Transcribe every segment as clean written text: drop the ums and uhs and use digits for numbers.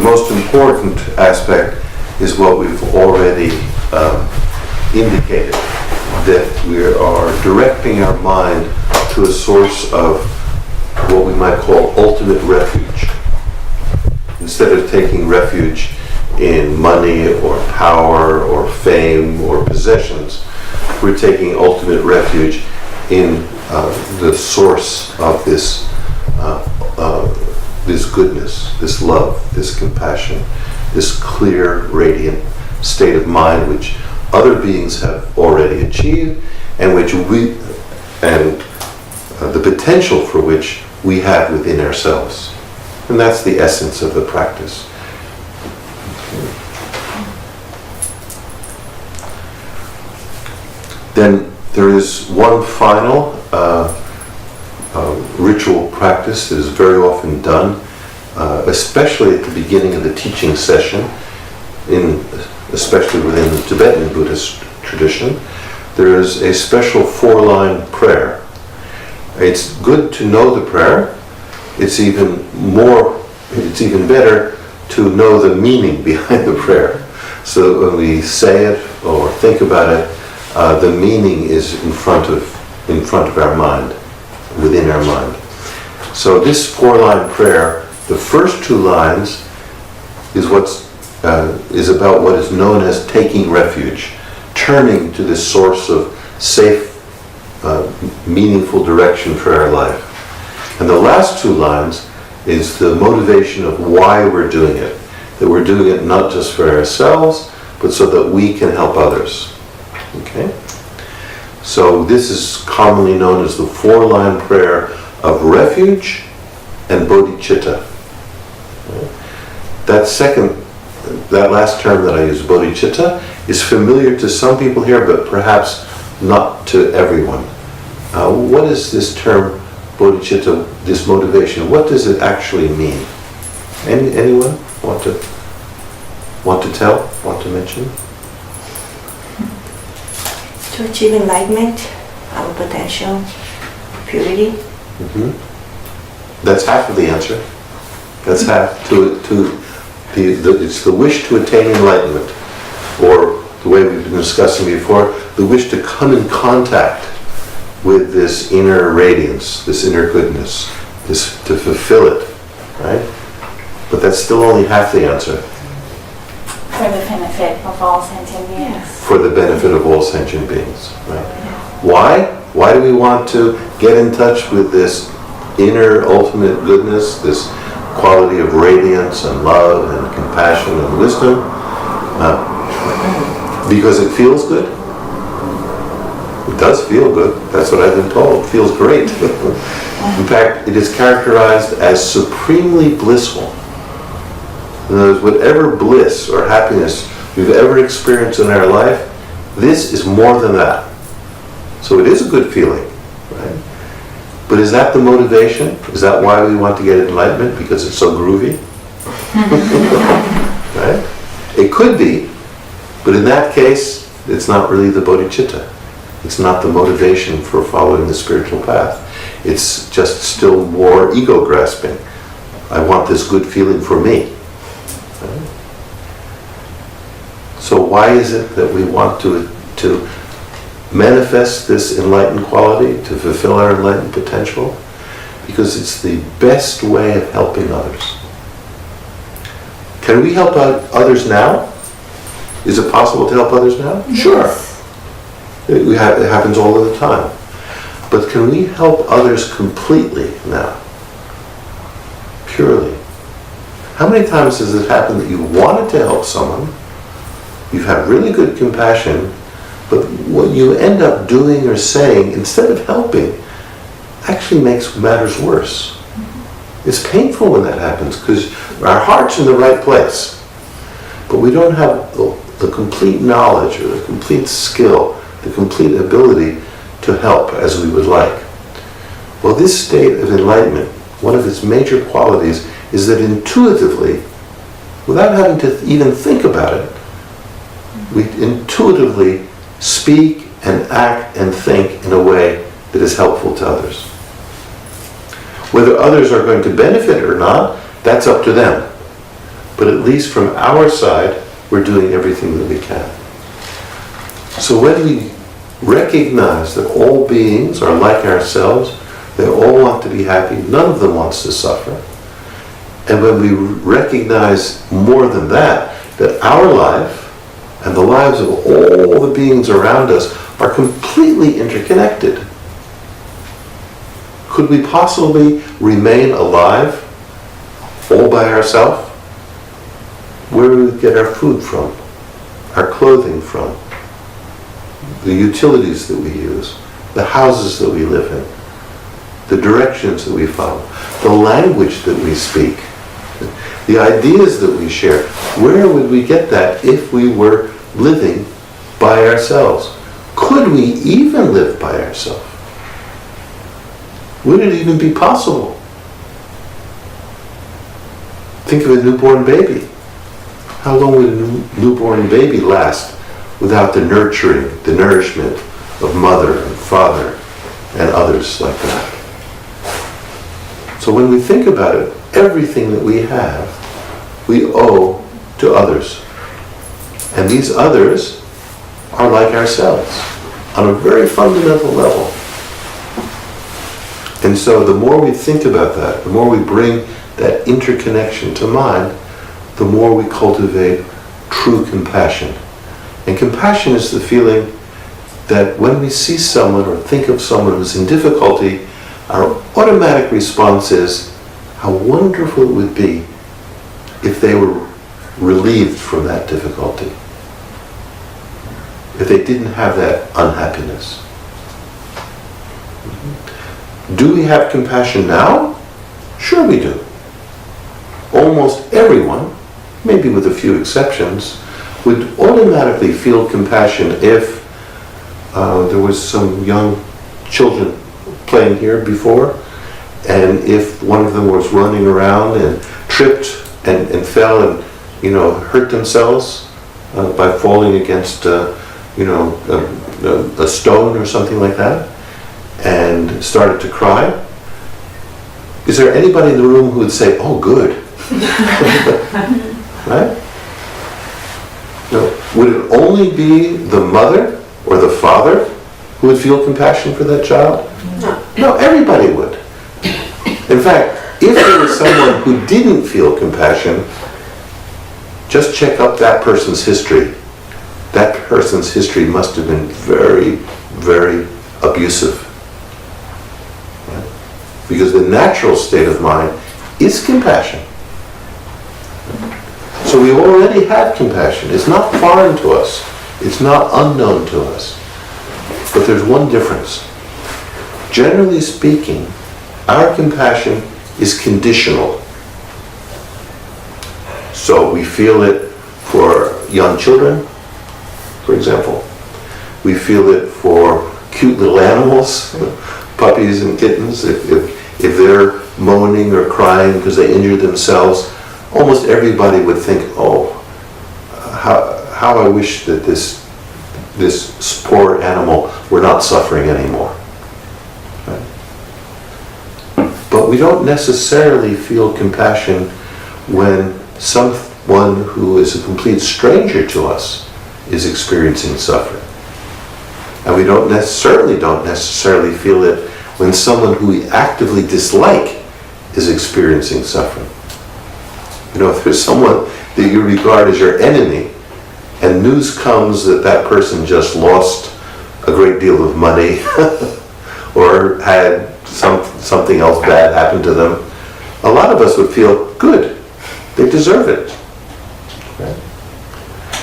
most important aspect is what we've already indicated, that we are directing our mind to a source of what we might call ultimate refuge. Instead of taking refuge in money or power or fame or possessions, we're taking ultimate refuge in the source of this goodness, this love, this compassion, this clear, radiant state of mind which other beings have already achieved, and which the potential for which we have within ourselves. And that's the essence of the practice. Then there is one final ritual practice that is very often done, especially at the beginning of the teaching session, especially within the Tibetan Buddhist tradition. There is a special 4-line prayer. It's good to know the prayer. It's even better to know the meaning behind the prayer. So when we say it or think about it, the meaning is in front of our mind, within our mind. So this 4-line prayer, the first 2 lines is about what is known as taking refuge, turning to this source of safe, meaningful direction for our life. And the last 2 lines is the motivation of why we're doing it. That we're doing it not just for ourselves, but so that we can help others. Okay? So this is commonly known as the 4-line prayer of refuge and bodhicitta. That last term that I use, bodhicitta, is familiar to some people here, but perhaps not to everyone. What is this term, bodhicitta, this motivation? What does it actually mean? Anyone want to tell? Want to mention? To achieve enlightenment, our potential, purity. That's half of the answer. That's half. It's the wish to attain enlightenment, or the way we've been discussing before, the wish to come in contact with this inner radiance, this inner goodness, to fulfill it, right? But that's still only half the answer. For the benefit of all sentient beings. For the benefit of all sentient beings, right? Why? Why do we want to get in touch with this inner ultimate goodness, this quality of radiance and love and compassion and wisdom? Because it feels good. It does feel good. That's what I've been told. It feels great. In fact, it is characterized as supremely blissful. In other words, whatever bliss or happiness we've ever experienced in our life, this is more than that. So it is a good feeling, right? But is that the motivation? Is that why we want to get enlightenment? Because it's so groovy? Right? It could be, but in that case, it's not really the bodhicitta. It's not the motivation for following the spiritual path. It's just still more ego grasping. I want this good feeling for me. Right? So why is it that we want to manifest this enlightened quality, to fulfill our enlightened potential? Because it's the best way of helping others. Can we help others now? Is it possible to help others now? Yes. Sure. It happens all of the time. But can we help others completely now? Purely. How many times has it happened that you wanted to help someone, you've had really good compassion, but what you end up doing or saying, instead of helping, actually makes matters worse? It's painful when that happens, because our heart's in the right place, but we don't have the complete knowledge or the complete skill, the complete ability to help as we would like. Well, this state of enlightenment, one of its major qualities is that intuitively, without having to even think about it, we intuitively speak and act and think in a way that is helpful to others. Whether others are going to benefit or not, that's up to them. but at least from our side, we're doing everything that we can. So when we recognize that all beings are like ourselves, they all want to be happy, none of them wants to suffer, and when we recognize more than that, that our life and the lives of all the beings around us are completely interconnected. Could we possibly remain alive all by ourselves? Where do we get our food from? Our clothing from? The utilities that we use? The houses that we live in? The directions that we follow? The language that we speak? The ideas that we share? Where would we get that if we were living by ourselves? Could we even live by ourselves? Would it even be possible? Think of a newborn baby. How long would a newborn baby last without the nurturing, the nourishment of mother and father and others like that? So when we think about it, everything that we have, we owe to others. And these others are like ourselves on a very fundamental level. And so the more we think about that, the more we bring that interconnection to mind, the more we cultivate true compassion. And compassion is the feeling that when we see someone or think of someone who's in difficulty, our automatic response is how wonderful it would be if they were relieved from that difficulty, if they didn't have that unhappiness. Do we have compassion now? Sure we do. Almost everyone, maybe with a few exceptions, would automatically feel compassion if there was some young children playing here before, and if one of them was running around and tripped and fell and hurt themselves by falling against a stone or something like that, and started to cry. Is there anybody in the room who would say, "Oh, good"? Right? No. Would it only be the mother or the father who would feel compassion for that child? No, everybody would. In fact, if there was someone who didn't feel compassion, just check up that person's history. That person's history must have been very, very abusive. Right? Because the natural state of mind is compassion. So we already have compassion. It's not foreign to us. It's not unknown to us. But there's one difference. Generally speaking, our compassion is conditional. So we feel it for young children, for example. We feel it for cute little animals, puppies and kittens. If they're moaning or crying because they injured themselves, almost everybody would think, "Oh, how I wish that this poor animal were not suffering anymore." Right? But we don't necessarily feel compassion when someone who is a complete stranger to us is experiencing suffering. And we don't necessarily feel it when someone who we actively dislike is experiencing suffering. If there's someone that you regard as your enemy, and news comes that that person just lost a great deal of money or had something else bad happen to them, a lot of us would feel, good, they deserve it. Right?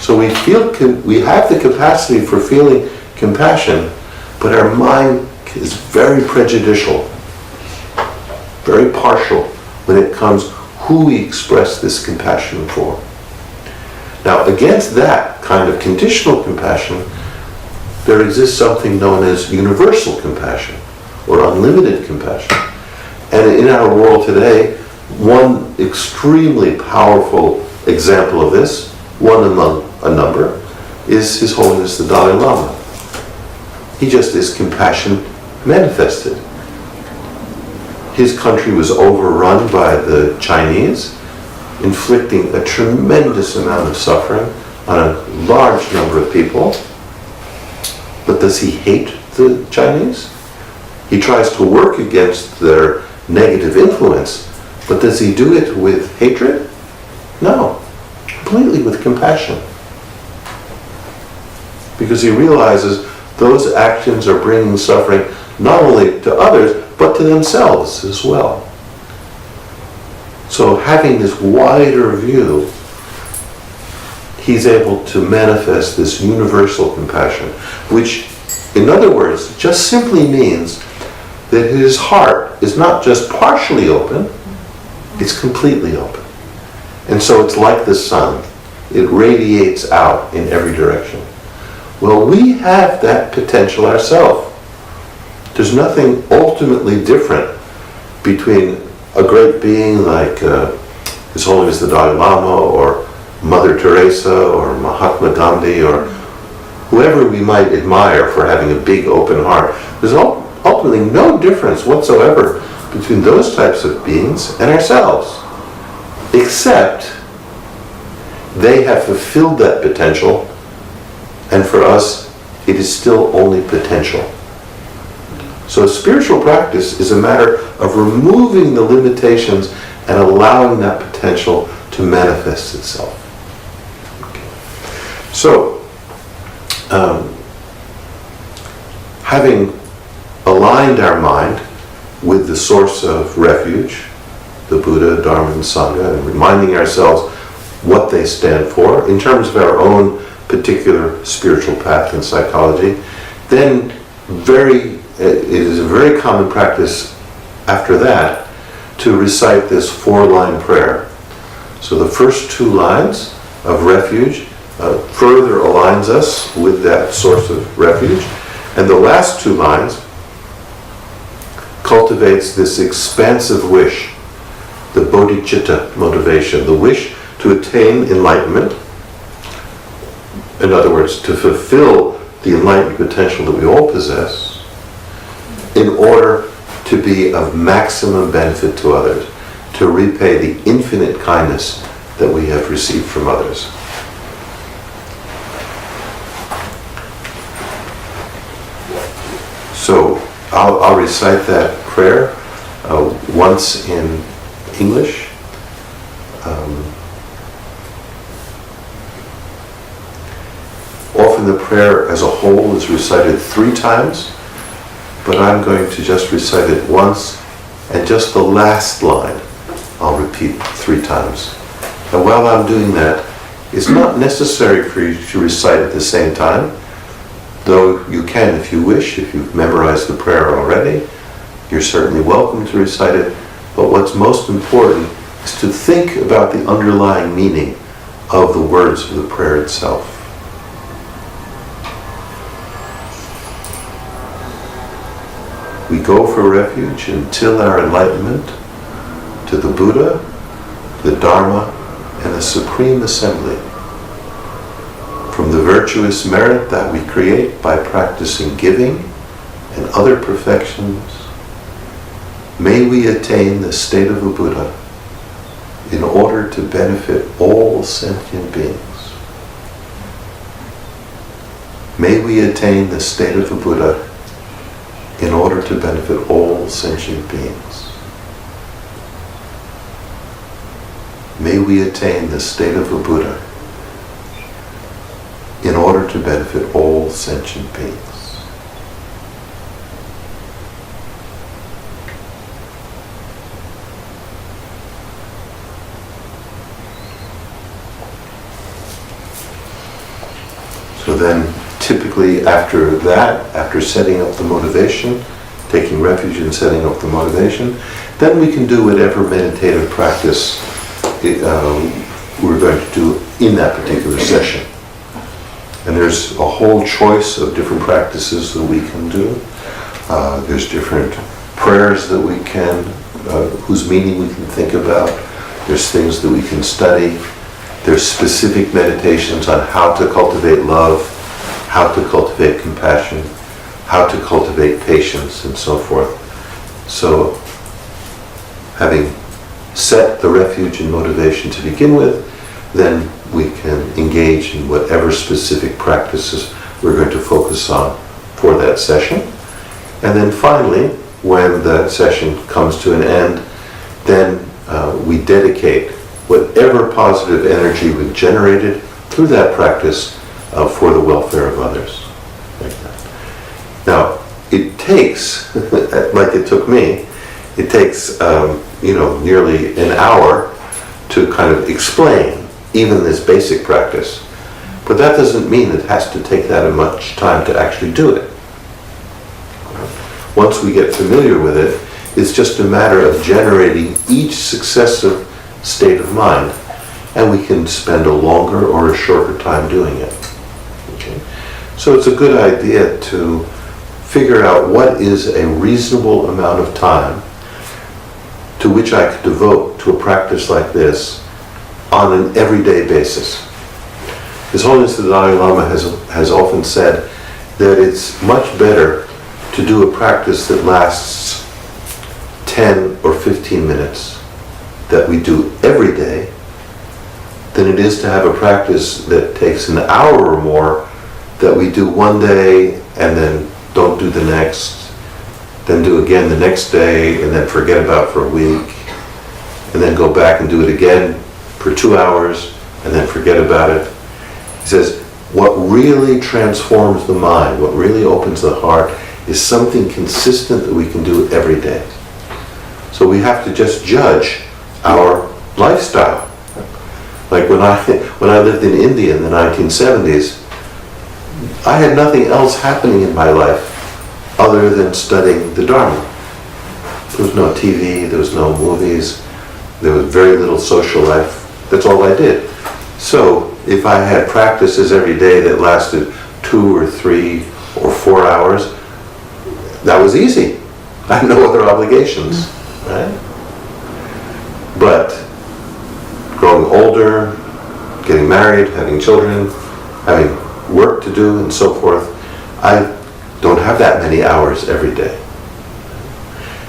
So we have the capacity for feeling compassion, but our mind is very prejudicial, very partial when it comes who we express this compassion for. Now, against that kind of conditional compassion, there exists something known as universal compassion or unlimited compassion. And in our world today, one extremely powerful example of this, one among a number, is His Holiness the Dalai Lama. He just is compassion manifested. His country was overrun by the Chinese, inflicting a tremendous amount of suffering on a large number of people. But does he hate the Chinese? He tries to work against their negative influence, but does he do it with hatred? No, completely with compassion. Because he realizes those actions are bringing suffering not only to others, but to themselves as well. So having this wider view, he's able to manifest this universal compassion, which, in other words, just simply means that his heart is not just partially open, it's completely open. And so it's like the sun. It radiates out in every direction. Well, we have that potential ourselves. There's nothing ultimately different between a great being like His Holiness the Dalai Lama or Mother Teresa or Mahatma Gandhi or whoever we might admire for having a big open heart. There's ultimately no difference whatsoever between those types of beings and ourselves, except they have fulfilled that potential, and for us it is still only potential. So spiritual practice is a matter of removing the limitations and allowing that potential to manifest itself. Okay. So, having aligned our mind with the source of refuge, the Buddha, Dharma, and Sangha, and reminding ourselves what they stand for in terms of our own particular spiritual path and psychology, then it is a very common practice after that to recite this 4-line prayer. So the first 2 lines of refuge further aligns us with that source of refuge, and the last 2 lines cultivates this expansive wish, the bodhicitta motivation, the wish to attain enlightenment. In other words, to fulfill the enlightened potential that we all possess in order to be of maximum benefit to others, to repay the infinite kindness that we have received from others. So I'll recite that prayer once in English. Often the prayer as a whole is recited 3 times, but I'm going to just recite it once, and just the last line I'll repeat 3 times. And while I'm doing that, it's not necessary for you to recite at the same time, though you can if you wish. If you've memorized the prayer already, you're certainly welcome to recite it, but what's most important is to think about the underlying meaning of the words of the prayer itself. We go for refuge until our enlightenment to the Buddha, the Dharma, and the Supreme Assembly. From the virtuous merit that we create by practicing giving and other perfections, may we attain the state of a Buddha in order to benefit all sentient beings. May we attain the state of a Buddha in order to benefit all sentient beings. May we attain the state of a Buddha in order to benefit all sentient beings. So then, typically after that, after setting up the motivation, taking refuge and setting up the motivation, then we can do whatever meditative practice we're going to do in that particular session. And there's a whole choice of different practices that we can do. There's different prayers that we can, whose meaning we can think about. There's things that we can study. There's specific meditations on how to cultivate love, how to cultivate compassion, how to cultivate patience, and so forth. So, having set the refuge and motivation to begin with, then we can engage in whatever specific practices we're going to focus on for that session. And then finally, when that session comes to an end, then we dedicate whatever positive energy we've generated through that practice for the welfare of others. Like that. Now, it takes, like it took me, it takes nearly an hour to kind of explain even this basic practice. But that doesn't mean it has to take that much time to actually do it. Once we get familiar with it, it's just a matter of generating each successive state of mind, and we can spend a longer or a shorter time doing it. Okay? So it's a good idea to figure out what is a reasonable amount of time to which I could devote to a practice like this on an everyday basis. His Holiness the Dalai Lama has often said that it's much better to do a practice that lasts 10 or 15 minutes that we do every day than it is to have a practice that takes an hour or more that we do one day and then don't do the next, then do again the next day and then forget about for a week, and then go back and do it again for 2 hours and then forget about it. He says, what really transforms the mind, what really opens the heart, is something consistent that we can do every day. So we have to just judge our lifestyle. Like when I lived in India in the 1970s, I had nothing else happening in my life other than studying the Dharma. There was no TV, there was no movies, there was very little social life. That's all I did. So if I had practices every day that lasted 2 or 3 or 4 hours, that was easy. I had no other obligations, right? But growing older, getting married, having children, having work to do and so forth, I don't have that many hours every day.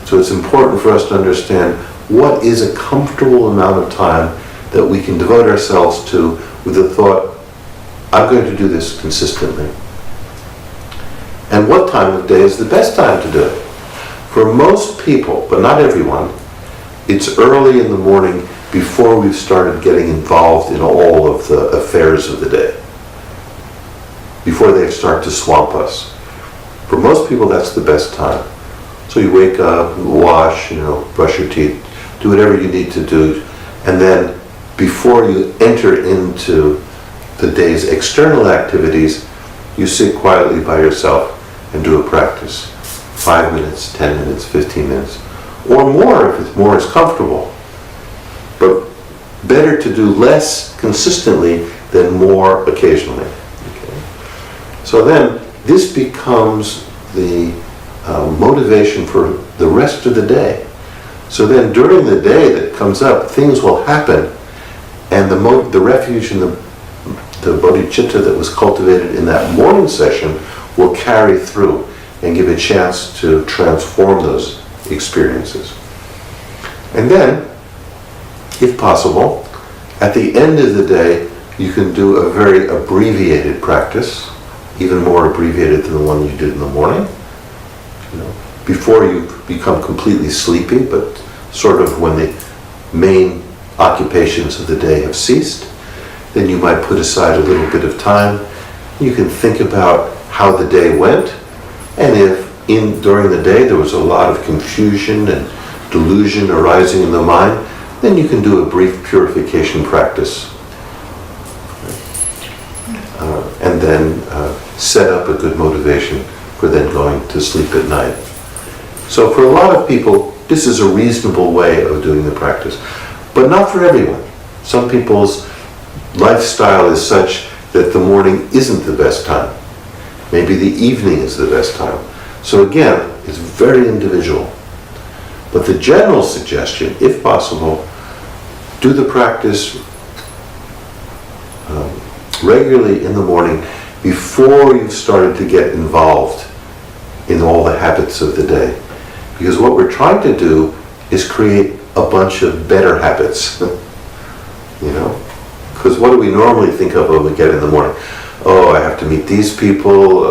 So it's important for us to understand what is a comfortable amount of time that we can devote ourselves to with the thought, I'm going to do this consistently. And what time of day is the best time to do it? For most people, but not everyone, it's early in the morning before we've started getting involved in all of the affairs of the day, before they start to swamp us. For most people, that's the best time. So you wake up, wash, brush your teeth, do whatever you need to do, and then before you enter into the day's external activities, you sit quietly by yourself and do a practice. 5 minutes, 10 minutes, 15 minutes, or more if more is comfortable. But better to do less consistently than more occasionally. Okay? So then this becomes the motivation for the rest of the day. So then during the day that comes up, things will happen, and the refuge and the bodhicitta that was cultivated in that morning session will carry through and give a chance to transform those experiences. And then, if possible, at the end of the day, you can do a very abbreviated practice, even more abbreviated than the one you did in the morning, before you become completely sleepy, but sort of when the main occupations of the day have ceased. Then you might put aside a little bit of time. You can think about how the day went, and if during the day there was a lot of confusion and delusion arising in the mind, then you can do a brief purification practice. And then set up a good motivation for then going to sleep at night. So for a lot of people, this is a reasonable way of doing the practice, but not for everyone. Some people's lifestyle is such that the morning isn't the best time. Maybe the evening is the best time. So again, it's very individual. But the general suggestion, if possible, do the practice regularly in the morning before you've started to get involved in all the habits of the day. Because what we're trying to do is create a bunch of better habits. You know? Because what do we normally think of when we get in the morning? Oh, I have to meet these people.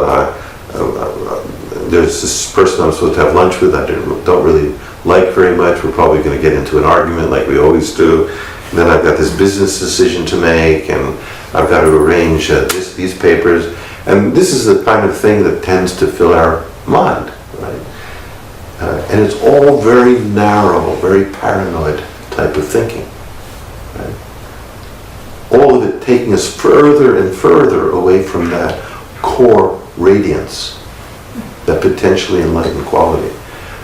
There's this person I'm supposed to have lunch with I don't really like very much. We're probably going to get into an argument like we always do. And then I've got this business decision to make, and I've got to arrange these papers. And this is the kind of thing that tends to fill our mind, right? And it's all very narrow, very paranoid type of thinking, right? All of it taking us further and further away from that core radiance, that potentially enlightened quality.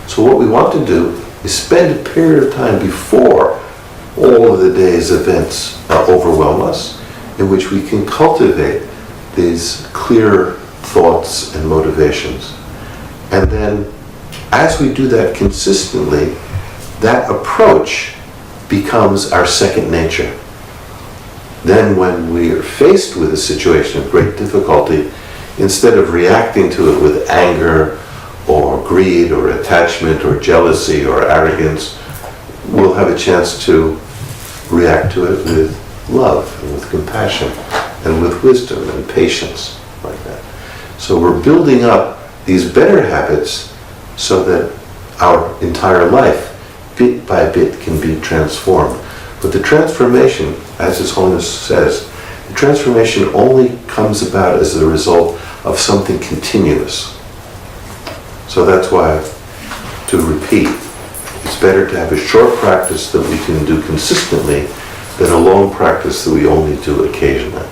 So what we want to do is spend a period of time before all of the day's events overwhelm us, in which we can cultivate these clear thoughts and motivations. And then, as we do that consistently, that approach becomes our second nature. Then when we are faced with a situation of great difficulty, instead of reacting to it with anger or greed or attachment or jealousy or arrogance, we'll have a chance to react to it with love and with compassion and with wisdom and patience, like that. So we're building up these better habits so that our entire life, bit by bit, can be transformed. But the transformation, as His Holiness says, the transformation only comes about as a result of something continuous. So that's why, to repeat, it's better to have a short practice that we can do consistently than a long practice that we only do occasionally.